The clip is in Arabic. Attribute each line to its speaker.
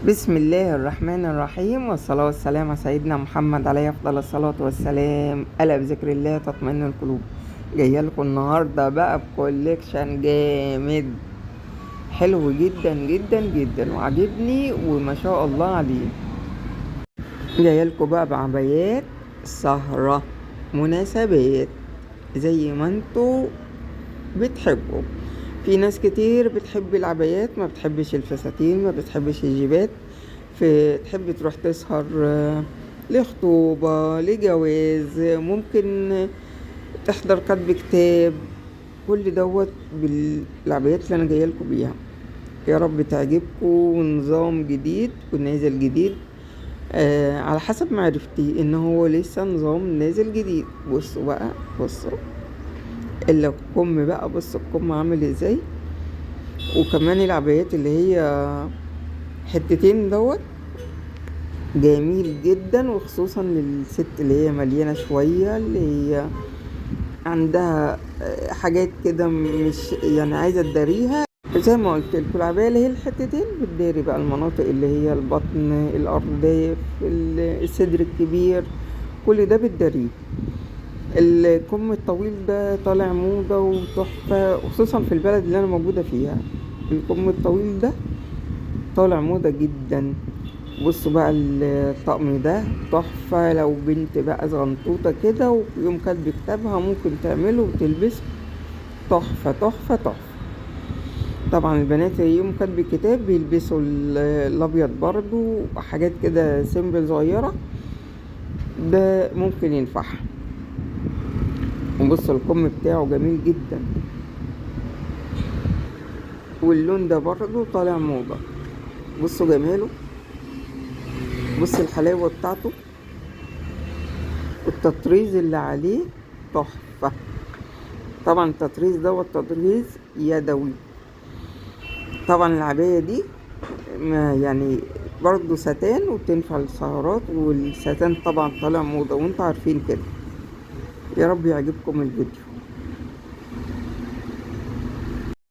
Speaker 1: بسم الله الرحمن الرحيم، والصلاة والسلام على سيدنا محمد عليه أفضل الصلاة والسلام. ألا بذكر الله تطمئن القلوب. جاية لكم النهاردة بقى بكوليكشن جامد حلو جدا جدا جدا وعجبني وما شاء الله عليه. جاية لكم بقى بعبايات سهرة مناسبات زي ما انتوا بتحبوا. في ناس كتير بتحب العبايات، ما بتحبش الفساتين، ما بتحبش الجيبات، تحب تروح تسهر لخطوبة لجواز، ممكن تحضر كتب كتاب. كل دوت بالعبايات اللي انا جايه لكم بيها. يا رب تعجبكم. نظام جديد ونازل جديد، على حسب معرفتي ان هو لسه نظام نازل جديد. بصوا بقى، بصوا الكم بقى، بصوا الكم عامل ازاي. وكمان العبايات اللي هي حتتين دوت جميل جدا، وخصوصا للست اللي هي مليانة شوية، اللي هي عندها حاجات كده مش يعني عايزة تداريها. زي ما قلت لكم العباية اللي هي الحتتين بتداري بقى المناطق اللي هي البطن، الأرداف، الصدر الكبير، كل ده بتداريه. الكم الطويل ده طالع موضة وتحفة، خصوصا في البلد اللي أنا موجودة فيها. الكم الطويل ده طالع موضة جدا. بصوا بقى الطقم ده تحفة. لو بنت بقى صغنطوطة كده ويوم كاتبة كتابها ممكن تعمله وتلبسه تحفة تحفة تحفة. طبعا البنات يوم كاتبة كتاب بيلبسوا الأبيض برضو، حاجات كده سيمبل صغيرة، ده ممكن ينفعها. وبصوا الكم بتاعه جميل جدا، واللون ده برضو طالع موضة. بصوا جماله، بصوا الحلاوة بتاعته، التطريز اللي عليه تحفة. طبعا التطريز دوت تطريز يدوي. طبعا العباية دي ما يعني برضو ستان وتنفع للسهرات، والستان طبعا طالع موضة وانتوا عارفين كده. يا رب يعجبكم الفيديو.